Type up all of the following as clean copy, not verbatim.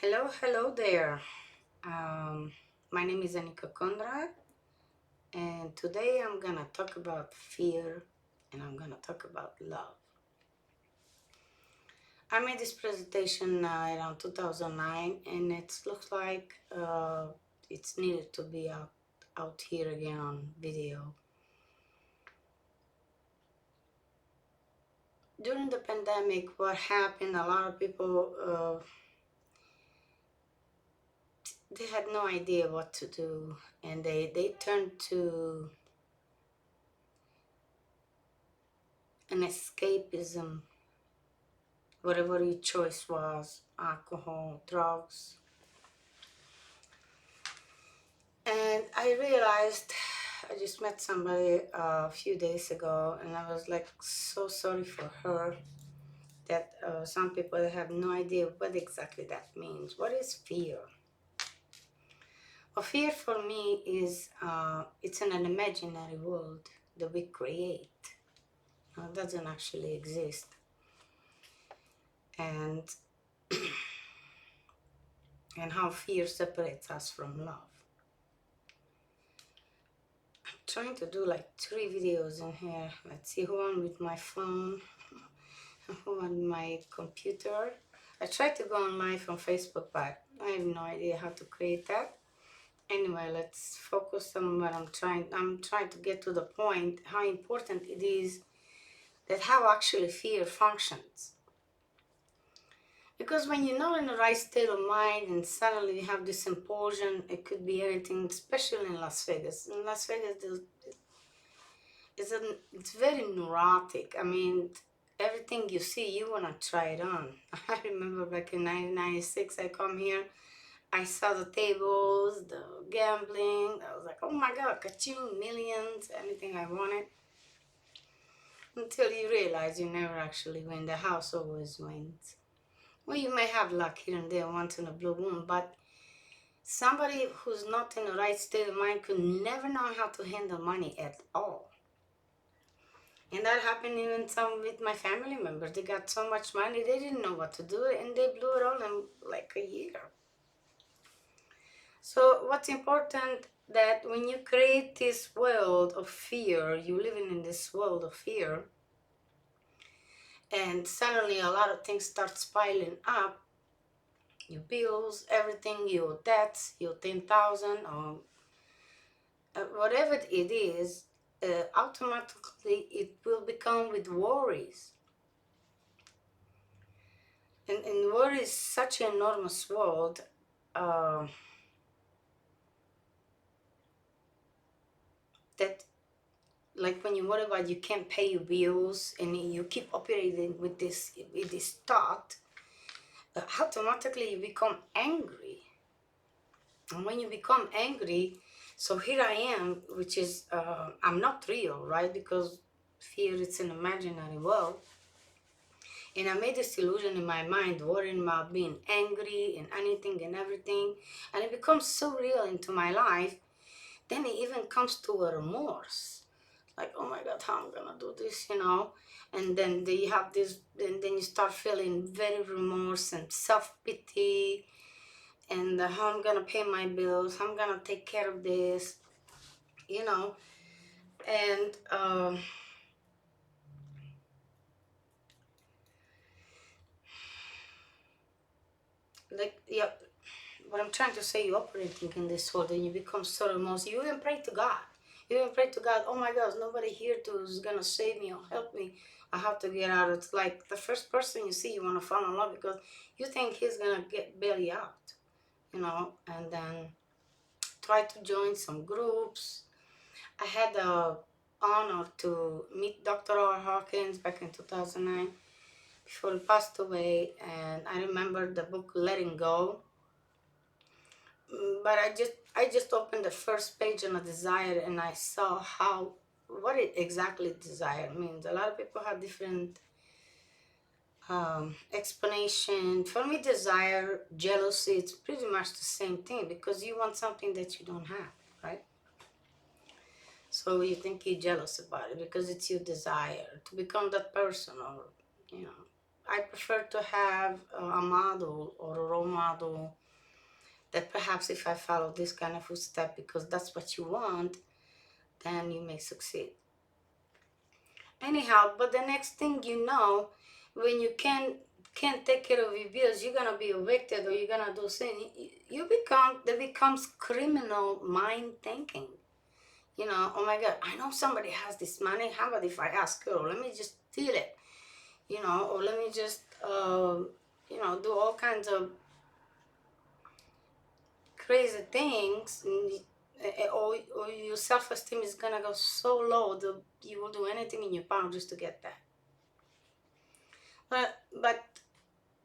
Hello there. Um, my name is Anika Conrad, and today I'm gonna talk about fear and I'm gonna talk about love. I made this presentation around 2009, and it looks like it's needed to be out here again on video. During the pandemic, what happened? A lot of people they had no idea what to do, and they turned to an escapism, whatever your choice was, alcohol, drugs. And I realized I just met somebody a few days ago, and I was like so sorry for her that some people have no idea what exactly that means. What is fear? Well, fear for me is it's in an imaginary world that we create. It doesn't actually exist. And and how fear separates us from love. Trying to do like 3 videos in here. Let's see, one with my phone, one on my computer. I tried to go on live on Facebook, but I have no idea how to create that. Anyway, let's focus on what I'm trying to get to the point how important it is that how actually fear functions. Because when you're not in the right state of mind and suddenly you have this impulsion, it could be anything, especially in Las Vegas. In Las Vegas, it's very neurotic. I mean, everything you see, you want to try it on. I remember back in 1996, I come here, I saw the tables, the gambling. I was like, oh my God, ka-ching, millions, anything I wanted. Until you realize you never actually win. The house always wins. Well, you may have luck here and there once in a blue moon, but somebody who's not in the right state of mind could never know how to handle money at all. And that happened even some with my family members. They got so much money, they didn't know what to do, and they blew it all in like a year. So what's important that when you create this world of fear, you living in this world of fear, and suddenly a lot of things start piling up, your bills, everything, your debts, your 10,000 or whatever it is, automatically it will become with worries. And worry is such an enormous world. Uh, that like when you worry about you can't pay your bills and you keep operating with this thought, automatically you become angry. And when you become angry, so here I am, which is I'm not real, right? Because fear, it's an imaginary world. And I made this illusion in my mind, worrying about being angry and anything and everything. And it becomes so real into my life. Then it even comes to a remorse. Like, oh my God, how I'm gonna do this, And then you have this, and then you start feeling very remorse and self-pity, and how I'm gonna pay my bills, how I'm gonna take care of this, you know. And like, yeah, what I'm trying to say, you're operating in this world and you become so remorse. You even pray to God. You even pray to God, oh my God, nobody here is gonna save me or help me. I have to get out. It's like the first person you see, you want to fall in love because you think he's gonna bail you out, and then try to join some groups. I had the honor to meet Dr. R. Hawkins back in 2009 before he passed away, and I remember the book Letting Go. But I just opened the first page on a desire, and I saw how what it exactly desire means. A lot of people have different explanation. For me, desire, jealousy, it's pretty much the same thing because you want something that you don't have, right? So you think you're jealous about it because it's your desire to become that person, or you know. I prefer to have a model or a role model that perhaps if I follow this kind of footstep because that's what you want, then you may succeed. Anyhow, but the next thing you know, when you can't take care of your bills, you're gonna be evicted or you're gonna do something. You become that becomes criminal mind thinking. You know, oh my God, I know somebody has this money. How about if I ask her? Or let me just steal it. You know, or let me just do all kinds of crazy things. Or your self-esteem is gonna go so low that you will do anything in your power just to get that. But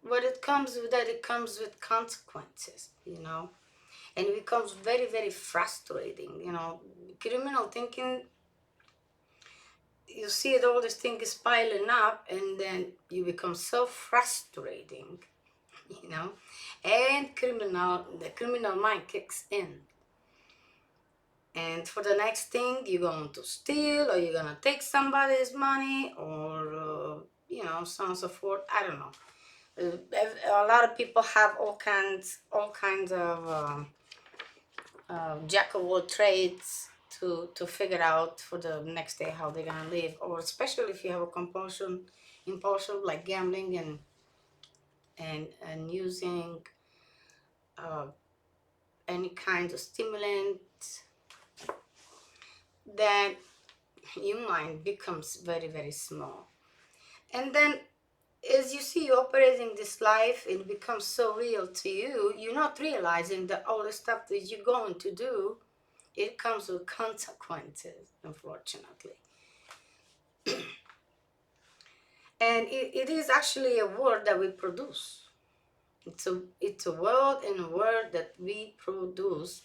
what it comes with that, it comes with consequences, and it becomes very, very frustrating. Criminal thinking, you see it, all this thing is piling up, and then you become so frustrating, you know, and the criminal mind kicks in. And for the next thing, you're going to steal, or you're going to take somebody's money, or, so on and so forth. I don't know. A lot of people have all kinds of jack of all trades to figure out for the next day how they're gonna live, or especially if you have a impulsion like gambling and using uh, any kind of stimulant, then your mind becomes very, very small. And then as you see you operating this life, it becomes so real to you, you're not realizing that all the stuff that you're going to do, it comes with consequences, unfortunately. And it is actually a word that we produce. It's a word and a word that we produce.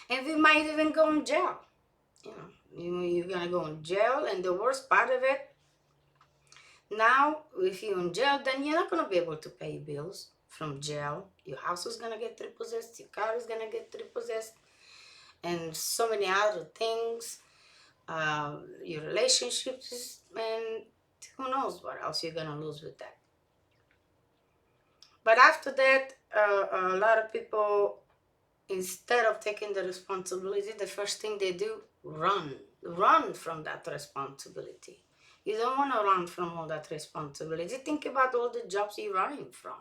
And we might even go in jail. You're gonna go in jail, and the worst part of it, now, if you're in jail, then you're not going to be able to pay bills from jail. Your house is going to get repossessed. Your car is going to get repossessed. And so many other things. Your relationships. And who knows what else you're going to lose with that. But after that, a lot of people, instead of taking the responsibility, the first thing they do, run from that responsibility. You don't want to run from all that responsibility. Think about all the jobs you're running from.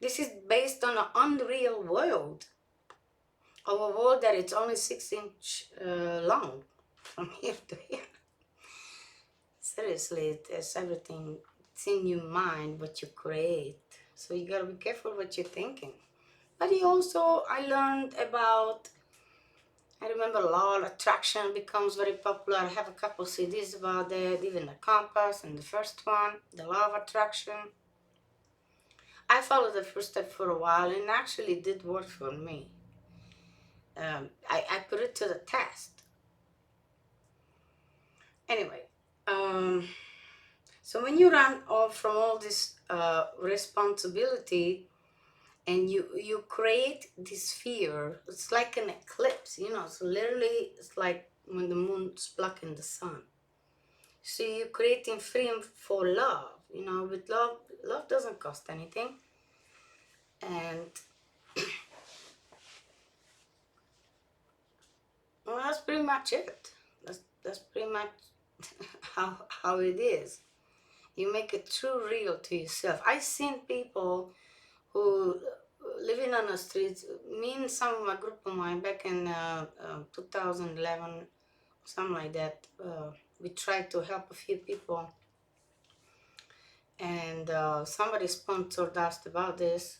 This is based on an unreal world, of a world that it's only 6 inch long from here to here. Seriously, it's everything. It's in your mind what you create. So you gotta be careful what you're thinking. But I learned about, I remember law of attraction becomes very popular. I have a couple CDs about that, even the compass and the first one, the law of attraction. I followed the first step for a while and actually did work for me. I put it to the test. Anyway, so when you run off from all this responsibility, and you create this fear, it's like an eclipse, so literally it's like when the moon's blocking the sun. So you're creating freedom for love. With love doesn't cost anything. And well, that's pretty much it. That's pretty much how it is. You make it too real to yourself. I've seen people who living on the streets. Me and some of my group of mine back in 2011, something like that. We tried to help a few people, and somebody sponsored us about this.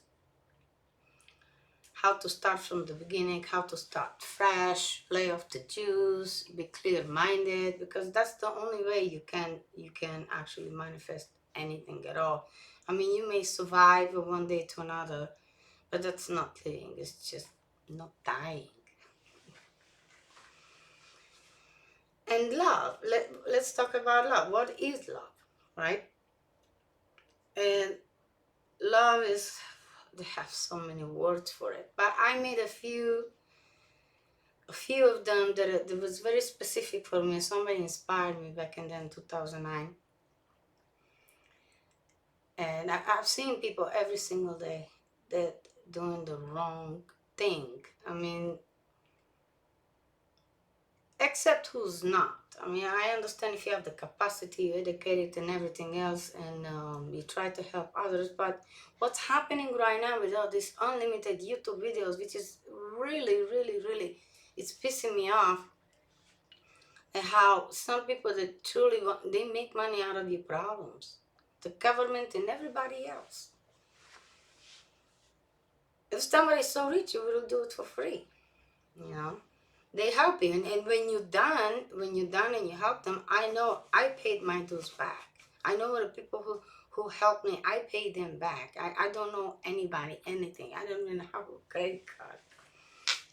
How to start from the beginning, how to start fresh, lay off the juice, be clear-minded, because that's the only way you can actually manifest anything at all. I mean, you may survive one day to another, but that's not living. It's just not dying. And love. Let's talk about love. What is love, right? And love is, they have so many words for it, but I made a few of them that was very specific for me. Somebody inspired me back in then 2009. And I've seen people every single day that doing the wrong thing. I mean, except who's not. I mean, I understand if you have the capacity, you're educated and everything else, and you try to help others. But what's happening right now with all these unlimited YouTube videos, which is really, really, really, it's pissing me off, and how some people that truly want, they make money out of your problems, the government and everybody else. If somebody's so rich, you will do it for free, you know. They help you, and when you're done and you help them, I know I paid my dues back. I know the people who helped me, I paid them back. I don't know anybody anything. I don't even have a credit card.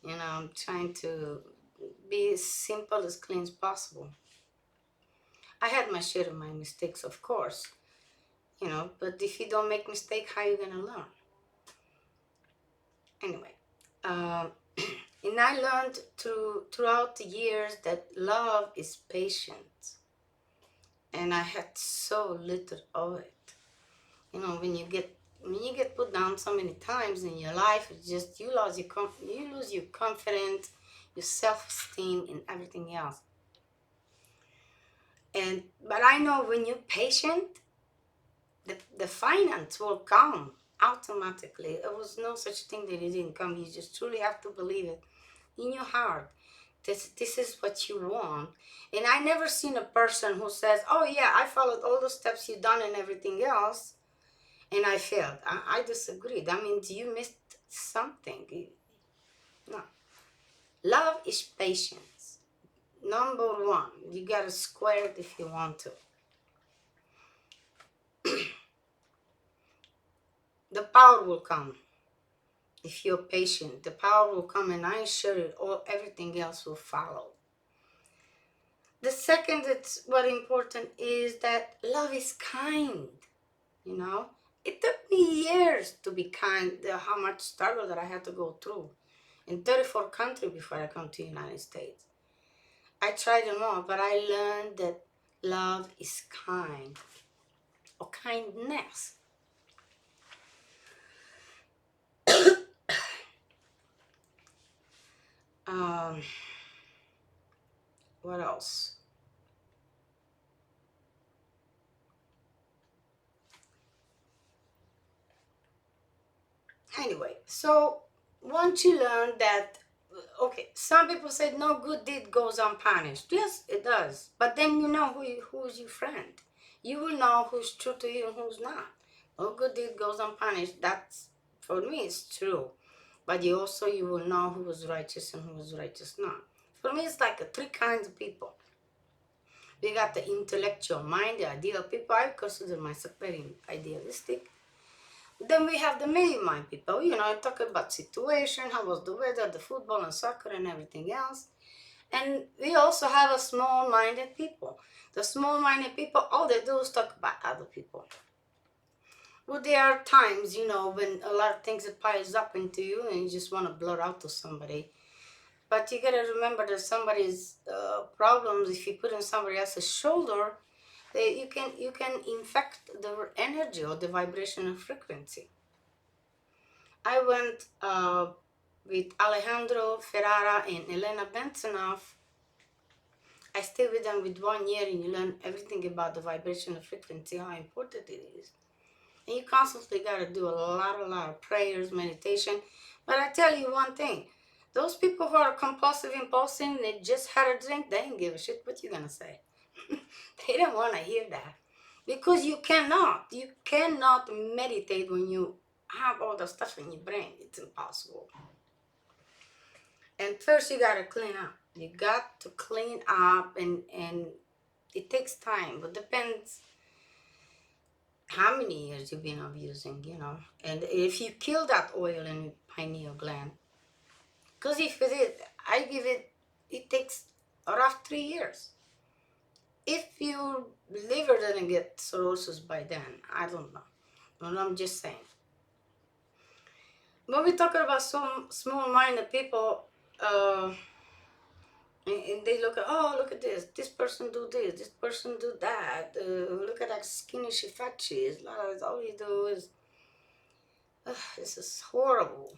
You know, I'm trying to be as simple, as clean as possible. I had my share of my mistakes, of course, you know, but if you don't make mistake, how you gonna learn? Anyway, um, and I learned throughout the years that love is patient, and I had so little of it. You know, when you get put down so many times in your life, it's just you lose your confidence, your self-esteem, and everything else. And but I know when you're patient, the finance will come automatically. There was no such thing that it didn't come. You just truly have to believe it in your heart. This is what you want. And I never seen a person who says, oh yeah, I followed all the steps you done and everything else, and I failed. I disagree. That means you missed something. No. Love is patience. Number one, you gotta square it if you want to. The power will come if you're patient. The power will come, and I assure you, all everything else will follow. The second that's what important is that love is kind. You know, it took me years to be kind. How much struggle that I had to go through in 34 countries before I come to the United States. I tried them all, but I learned that love is kind, or kindness. um, what else? Anyway, so once you learn that, okay, some people said no good deed goes unpunished. Yes, it does. But then you know who's your friend. You will know who's true to you and who's not. No good deed goes unpunished. That's, for me, it's true. But you will know who was righteous and who was righteous not. For me, it's like three kinds of people. We got the intellectual mind, the ideal people. I consider myself very idealistic. Then we have the medium mind people, talk about situation, how was the weather, the football and soccer and everything else. And we also have a small-minded people. The small-minded people, all they do is talk about other people. Well, there are times, when a lot of things piles up into you and you just want to blurt out to somebody. But you gotta remember that somebody's problems, if you put on somebody else's shoulder, you can infect the energy or the vibrational frequency. I went with Alejandro Ferrara and Elena Bensonov. I stayed with them with 1 year, and you learn everything about the vibrational frequency, how important it is. And you constantly got to do a lot of prayers, meditation. But I tell you one thing, those people who are compulsive, impulsive, they just had a drink, they ain't give a shit what you gonna say. They don't want to hear that. Because you cannot meditate when you have all the stuff in your brain. It's impossible. And first you gotta clean up. You got to clean up, and it takes time, but depends how many years you've been abusing. And if you kill that oil in your pineal gland, because if it takes a rough 3 years. If your liver doesn't get cirrhosis by then, I don't know. But I'm just saying. When we talk about some small-minded people, uh, And they look at, oh, look at this person do this person do that, look at that skinny she fat she is. All you do is, this is horrible.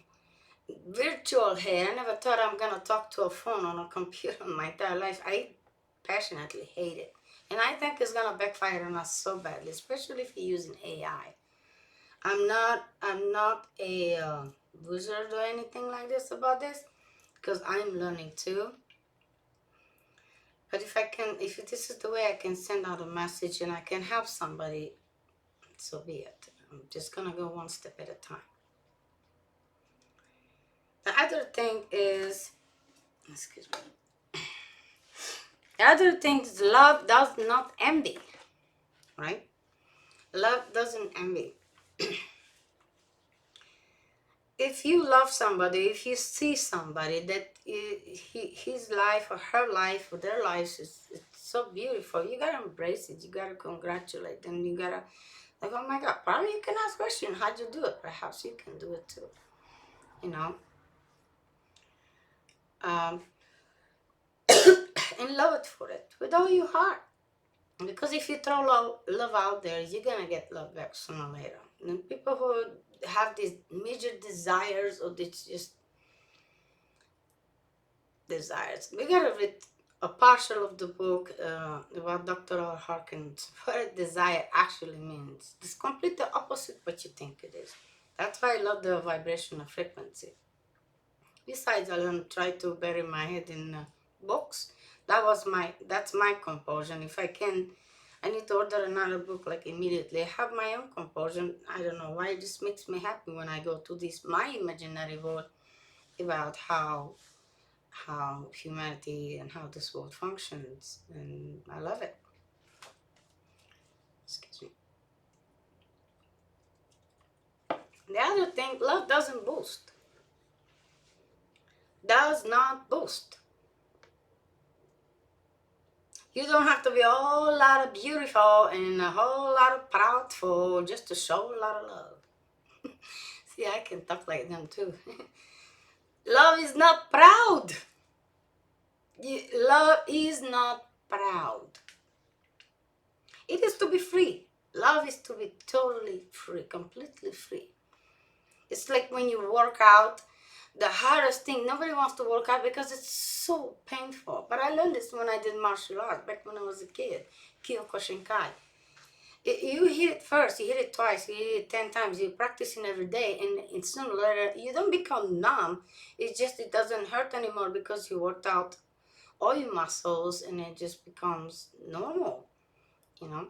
Virtual hair, I never thought I'm gonna talk to a phone on a computer in my entire life. I passionately hate it, and I think it's gonna backfire on us so badly, especially if you're using AI. I'm not a wizard or anything like this about this, because I'm learning too. But if this is the way I can send out a message and I can help somebody, so be it. I'm just gonna go one step at a time. The other thing is, excuse me. The other thing is love does not envy, right? Love doesn't envy. If you love somebody, if you see somebody that his life or her life or their lives is it's so beautiful, you gotta embrace it. You gotta congratulate them. You gotta, like, oh my God, probably you can ask question, how'd you do it? Perhaps you can do it too. You know, um, and love it for it with all your heart. Because if you throw love out there, you're gonna get love back sooner or later. And people who have these major desires, or it's just desires. We gotta read a partial of the book about Dr. R. Harkins, what a desire actually means. It's completely opposite what you think it is. That's why I love the vibrational frequency. Besides, I don't try to bury my head in books. That's my compulsion. If I can, I need to order another book like immediately. I have my own compulsion. I don't know why. It just makes me happy when I go to this my imaginary world about how humanity and how this world functions, and I love it. Excuse me. The other thing, love doesn't boost. Does not boost. You don't have to be a whole lot of beautiful and a whole lot of proudful just to show a lot of love. See, I can talk like them too. Love is not proud. Love is not proud. It is to be free. Love is to be totally free, completely free. It's like when you work out, the hardest thing, nobody wants to work out because it's so painful. But I learned this when I did martial arts, back when I was a kid, Kyokushinkai. You hit it first, you hit it twice, you hit it 10 times, you're practicing every day, and sooner or later, you don't become numb. It's just it doesn't hurt anymore because you worked out all your muscles and it just becomes normal, you know?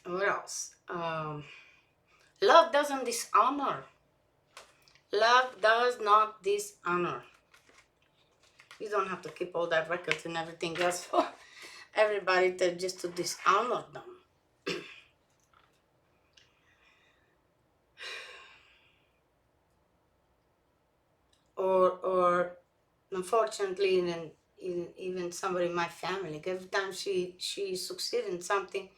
What else? Love doesn't dishonor. Love does not dishonor. You don't have to keep all that records and everything else for everybody just to dishonor them. or unfortunately, even somebody in my family, every time she succeeds in something,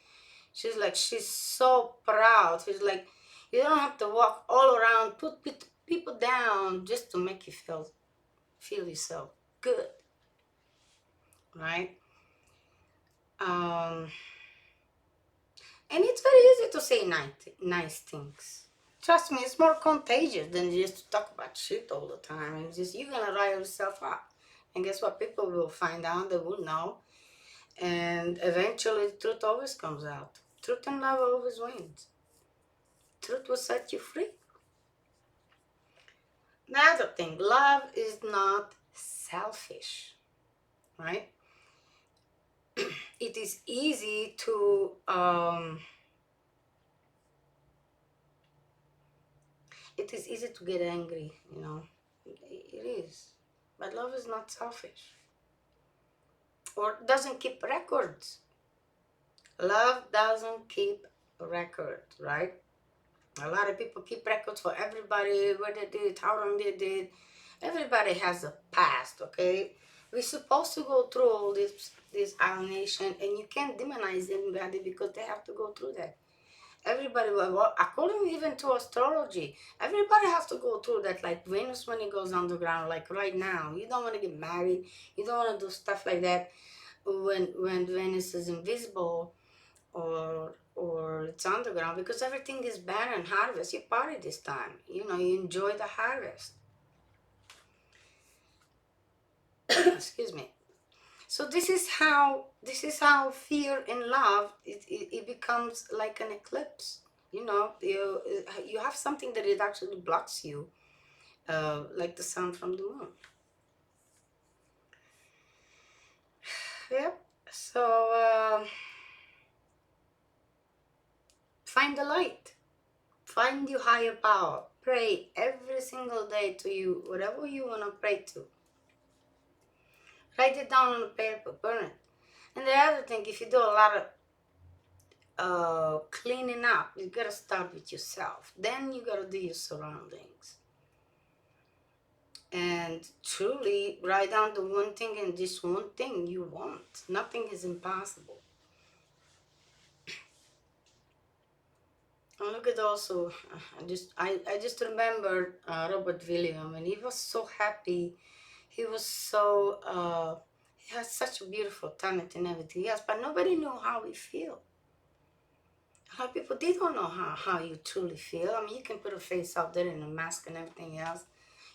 she's so proud. She's like, you don't have to walk all around, put people down just to make you feel yourself good, right? Um, and it's very easy to say nice things. Trust me, it's more contagious than just to talk about shit all the time. And just you're gonna rile yourself up, and guess what? People will find out. They will know, and eventually, the truth always comes out. Truth and love always wins. Truth will set you free. Another thing, love is not selfish, right? It is easy to get angry, you know. It is. But love is not selfish. Or doesn't keep records. Love doesn't keep records, right? A lot of people keep records for everybody, what they did, how long they did. Everybody has a past, okay? We're supposed to go through all this alienation, and you can't demonize anybody because they have to go through that. Everybody, well, according even to astrology, everybody has to go through that. Like Venus, when it goes underground, like right now, you don't want to get married, you don't want to do stuff like that when Venus is invisible or it's underground, because everything is barren. Harvest, you party this time. You know, you enjoy the harvest. Excuse me. So this is how fear and love it becomes like an eclipse. You know, you have something that it actually blocks you, like the sun from the moon. Yep. So find the light. Find your higher power. Pray every single day to you, whatever you want to pray to. Write it down on a paper, burn it. And the other thing, if you do a lot of cleaning up, you gotta start with yourself. Then you gotta do your surroundings. And truly write down the one thing and this one thing you want. Nothing is impossible. And look at also, I just remembered Robert Williams, and he was so happy. He was so he has such a beautiful talent and everything else, but nobody knew how he feel. A lot of people, they don't know how you truly feel. I mean, you can put a face out there in a mask and everything else.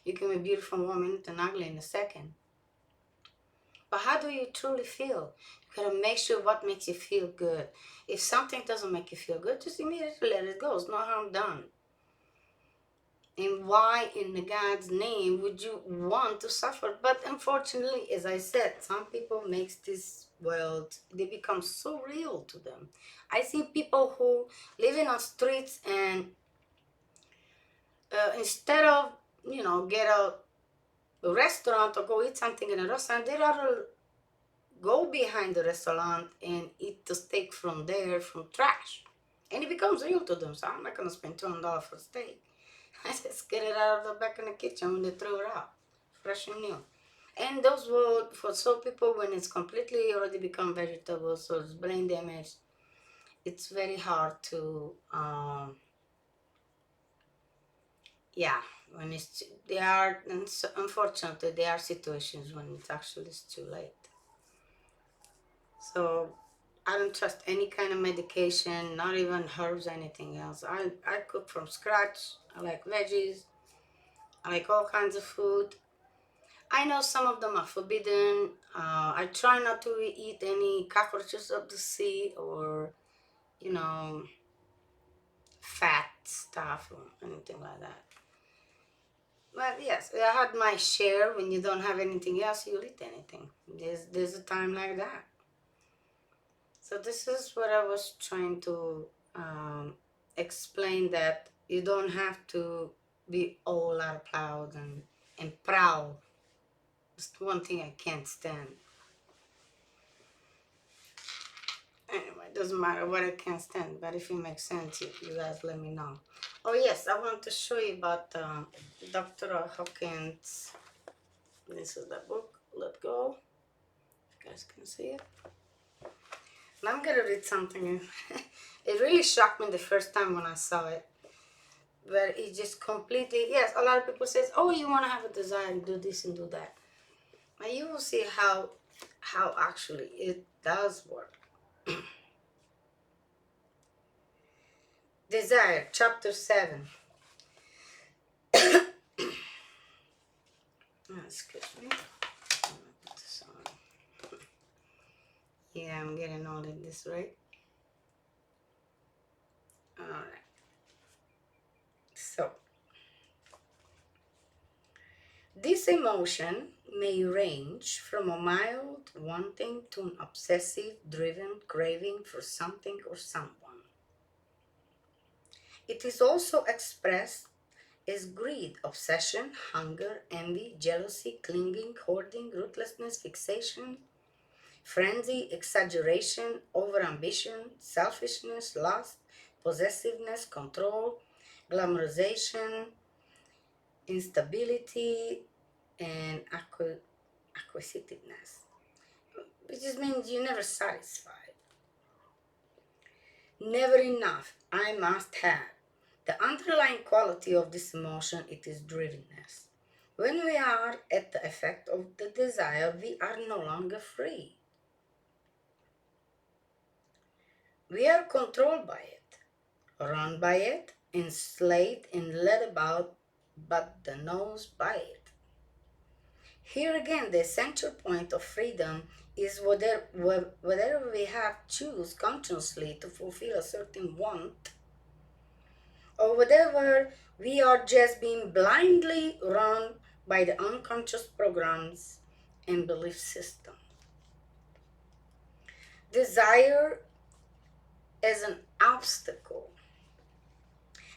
You can be a beautiful woman and ugly in a second. But how do you truly feel? You gotta make sure what makes you feel good. If something doesn't make you feel good, just immediately let it go. It's no harm done. And why in the God's name would you want to suffer? But unfortunately, as I said, some people makes this world, they become so real to them. I see people who living on streets and instead of, get a restaurant or go eat something in a restaurant, they rather go behind the restaurant and eat the steak from there, from trash. And it becomes real to them. So I'm not going to spend $200 for steak. I just get it out of the back in the kitchen when they throw it out, fresh and new. And those will, for some people, when it's completely already become vegetable, so it's brain damage, it's very hard to, yeah, when it's, there are, and so, unfortunately, there are situations when it's actually it's too late. So I don't trust any kind of medication, not even herbs, anything else. I cook from scratch. I like veggies. I like all kinds of food. I know some of them are forbidden. I try not to eat any cockroaches of the sea or, you know, fat stuff or anything like that. But yes, I had my share. When you don't have anything else, you'll eat anything. There's a time like that. So this is what I was trying to explain, that you don't have to be all out proud and proud. It's one thing I can't stand. Anyway, it doesn't matter what I can't stand, but if it makes sense, you guys let me know. Oh yes, I want to show you about Dr. Hawkins. This is the book, Let Go. You guys can see it. And I'm gonna read something. It really shocked me the first time when I saw it. But it just completely, yes, a lot of people says, oh, you want to have a desire and do this and do that. But you will see how actually it does work. Desire, chapter 7. Excuse me. Put this on. Yeah, I'm getting all of this right. All right. So, this emotion may range from a mild wanting to an obsessive driven craving for something or someone. It is also expressed as greed, obsession, hunger, envy, jealousy, clinging, hoarding, ruthlessness, fixation, frenzy, exaggeration, overambition, selfishness, lust, possessiveness, control, glamorization, instability, and acquisitiveness. Which just means you're never satisfied, never enough, I must have. The underlying quality of this emotion it is drivenness. When we are at the effect of the desire, we are no longer free. We are controlled by it, run by it, enslaved and led about but the nose by it. Here again, the essential point of freedom is whether we have choose consciously to fulfill a certain want or whether we are just being blindly run by the unconscious programs and belief system. Desire is an obstacle.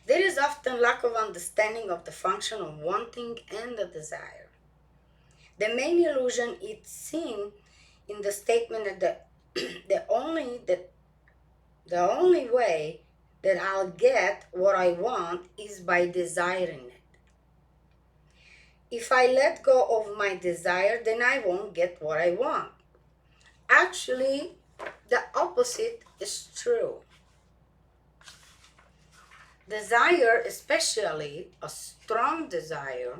There is often lack of understanding of the function of wanting and the desire. The main illusion is seen in the statement that the only way that I'll get what I want is by desiring it. If I let go of my desire, then I won't get what I want. Actually, the opposite is true. Desire, especially a strong desire,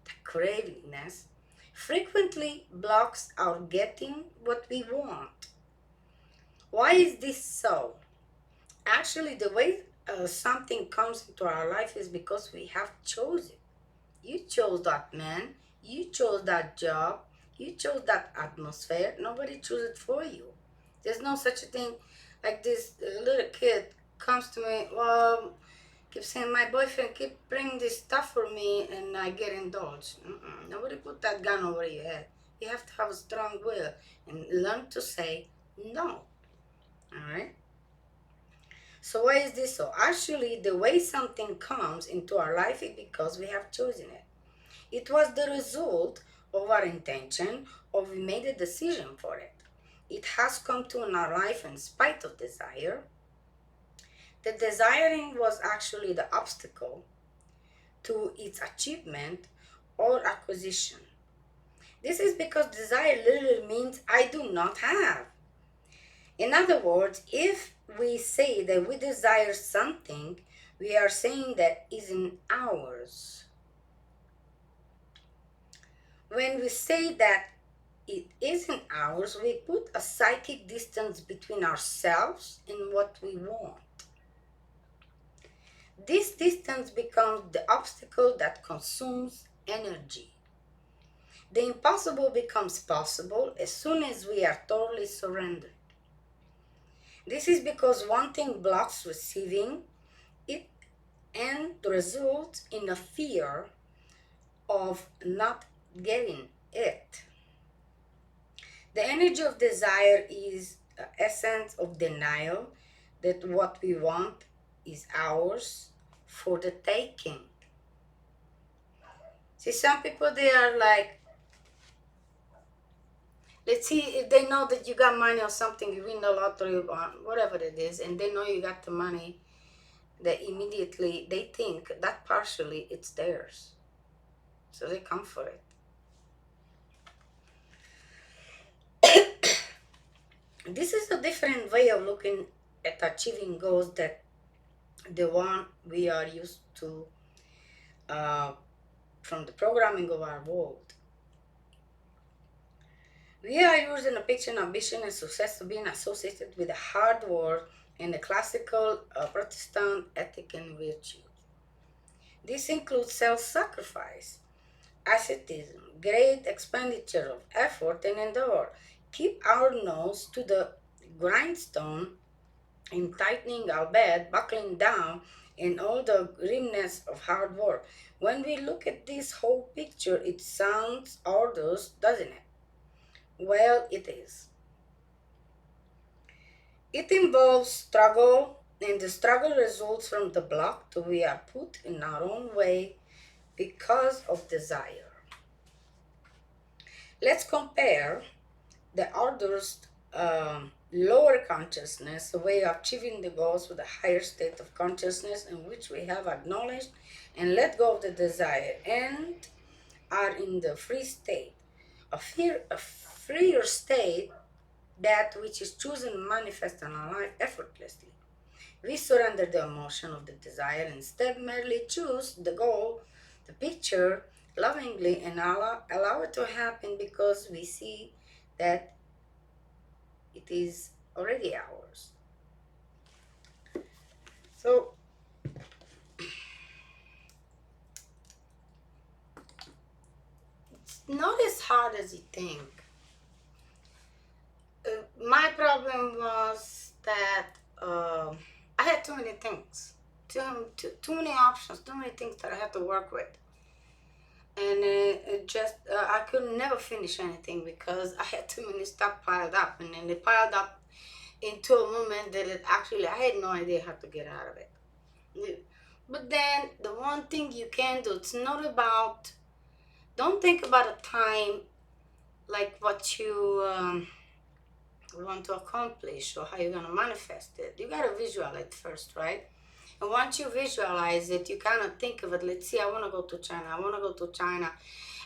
the cravingness, frequently blocks our getting what we want. Why is this so? Actually, the way something comes into our life is because we have chosen. You chose that man, you chose that job, you chose that atmosphere. Nobody chose it for you. There's no such a thing like this little kid comes to me, well, keep saying, my boyfriend keep bringing this stuff for me and I get indulged. Nobody put that gun over your head. You have to have a strong will and learn to say no. All right? So why is this so? Actually, the way something comes into our life is because we have chosen it. It was the result of our intention, or we made a decision for it. It has come to in our life in spite of desire. The desiring was actually the obstacle to its achievement or acquisition. This is because desire literally means I do not have. In other words, if we say that we desire something, we are saying that isn't ours. When we say that it isn't ours, we put a psychic distance between ourselves and what we want. This distance becomes the obstacle that consumes energy. The impossible becomes possible as soon as we are totally surrendered. This is because wanting blocks receiving it and results in a fear of not getting it. The energy of desire is the essence of denial that what we want is ours for the taking. See, some people, they are like, let's see if they know that you got money or something, you win the lottery or whatever it is, and they know you got the money, that immediately they think that partially it's theirs. So they come for it. This is a different way of looking at achieving goals that the one we are used to uh, from the programming of our world. We are using a picture, ambition, and success to being associated with the hard work and the classical Protestant ethic and virtue. This includes self-sacrifice, asceticism, great expenditure of effort and endeavor. Keep our nose to the grindstone in tightening our bed, buckling down, and all the grimness of hard work. When we look at this whole picture, it sounds arduous, doesn't it? Well, it is. It involves struggle, and the struggle results from the block that we are put in our own way because of desire. Let's compare the arduous lower consciousness, the way of achieving the goals with a higher state of consciousness in which we have acknowledged and let go of the desire and are in the free state. A freer state, that which is chosen manifest in our life effortlessly. We surrender the emotion of the desire, instead merely choose the goal, the picture, lovingly, and allow it to happen because we see that it is already ours. So it's not as hard as you think. My problem was that I had too many things, too many options, too many things that I had to work with. And it just, I could never finish anything because I had too many stuff piled up. And then they piled up into a moment that it actually, I had no idea how to get out of it. But then the one thing you can do, it's not about, don't think about a time like what you want to accomplish or how you're going to manifest it. You got to visualize it first, right? And once you visualize it, you kind of think of it. Let's see, I want to go to China. I want to go to China.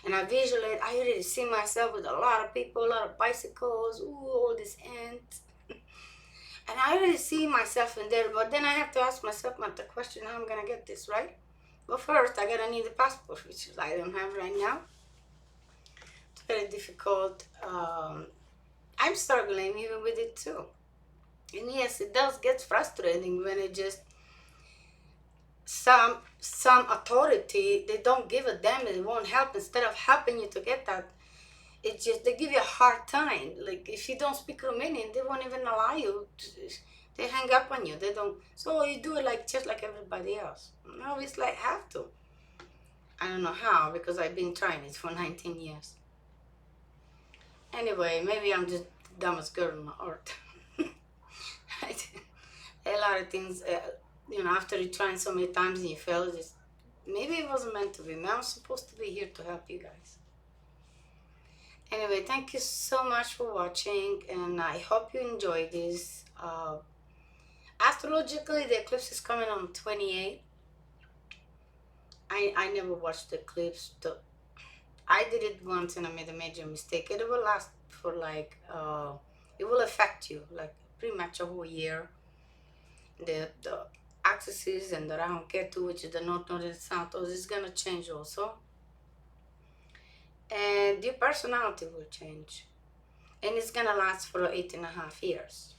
And I visualize, I already see myself with a lot of people, a lot of bicycles, ooh, all these ants. And I already see myself in there, but then I have to ask myself the question, how I'm going to get this, right? But first, I got to need a passport, which I don't have right now. It's very difficult. I'm struggling even with it too. And yes, it does get frustrating when it just some authority, they don't give a damn, they won't help. Instead of helping you to get that, it just, they give you a hard time. Like if you don't speak Romanian, they won't even allow you to, they hang up on you. They don't, so you do it like just like everybody else. No, it's like have to. I don't know how, because I've been trying it for 19 years. Anyway, maybe I'm just the dumbest girl on earth. A lot of things, after you try so many times and you fail, just maybe it wasn't meant to be. Maybe I'm supposed to be here to help you guys. Anyway, thank you so much for watching, and I hope you enjoyed this. Astrologically, the eclipse is coming on 28. I never watched the eclipse. I did it once and I made a major mistake. It will last for like, it will affect you like pretty much a whole year. The axes and the Rahu Ketu, which is the North, North, and South, is going to change also. And your personality will change. And it's going to last for 8.5 years.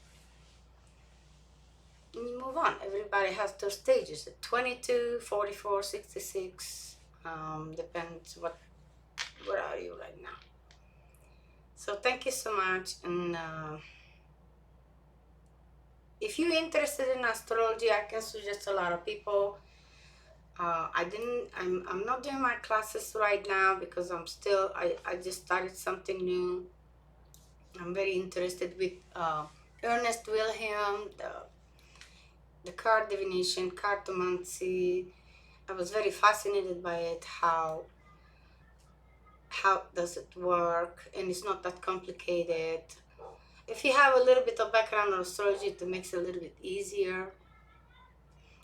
And you move on. Everybody has their stages. 22, 44, 66. Depends where are you right now. So thank you so much. And if you're interested in astrology, I can suggest a lot of people. I'm not doing my classes right now because I just started something new. I'm very interested with Ernest Wilhelm, the card divination, cartomancy. I was very fascinated by it, how does it work, and it's not that complicated. If you have a little bit of background on astrology, it makes it a little bit easier.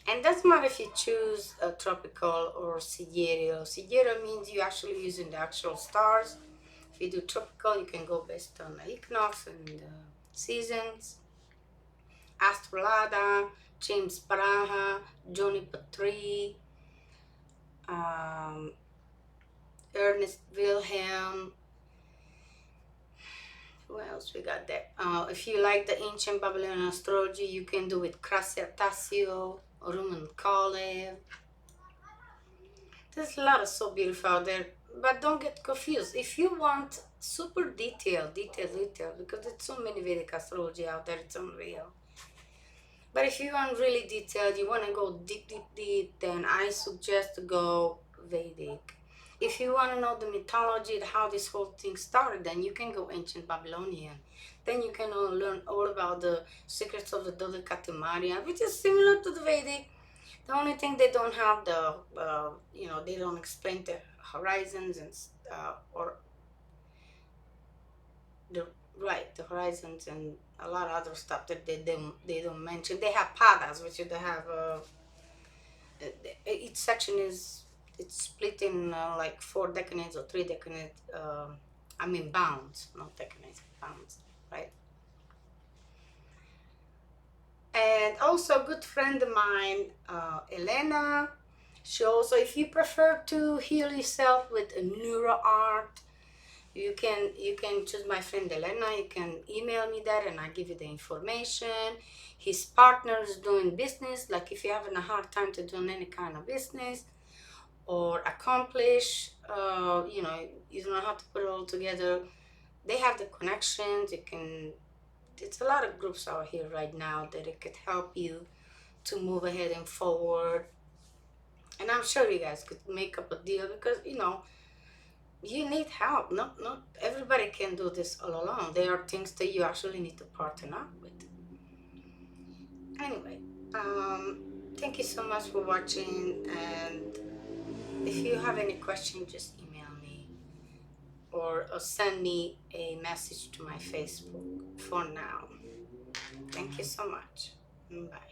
And doesn't matter if you choose a tropical or sidereal. Sidereal means you actually using the actual stars. If you do tropical, you can go based on the equinox and seasons. Astrolada, James Paraha, Johnny Patry, Ernest Wilhelm. Who else we got there? If you like the ancient Babylonian astrology, you can do with Krasya Tassio, Rumen Kalev. There's a lot of so beautiful out there, but don't get confused. If you want super detail, because there's so many Vedic astrology out there, it's unreal. But if you want really detailed, you want to go deep, then I suggest to go Vedic. If you want to know the mythology, how this whole thing started, then you can go ancient Babylonian. Then you can learn all about the secrets of the Dodekatimarian, which is similar to the Vedic. The only thing they don't have they don't explain the horizons and or the horizons and a lot of other stuff that they don't mention. They have padas, which they have. Each section it's split in like 4 decades or 3 decades. Bounds, not decades, bounds, right? And also a good friend of mine, Elena. She also, if you prefer to heal yourself with a neuro art, you can choose my friend Elena. You can email me that and I give you the information. His partner is doing business, like if you're having a hard time to do any kind of business or accomplish, you don't know how to put it all together. They have the connections. You can. It's a lot of groups out here right now that it could help you to move ahead and forward. And I'm sure you guys could make up a deal because you need help. Not everybody can do this all alone. There are things that you actually need to partner up with. Anyway, thank you so much for watching, and if you have any question, just email me or send me a message to my Facebook for now. Thank you so much. Bye.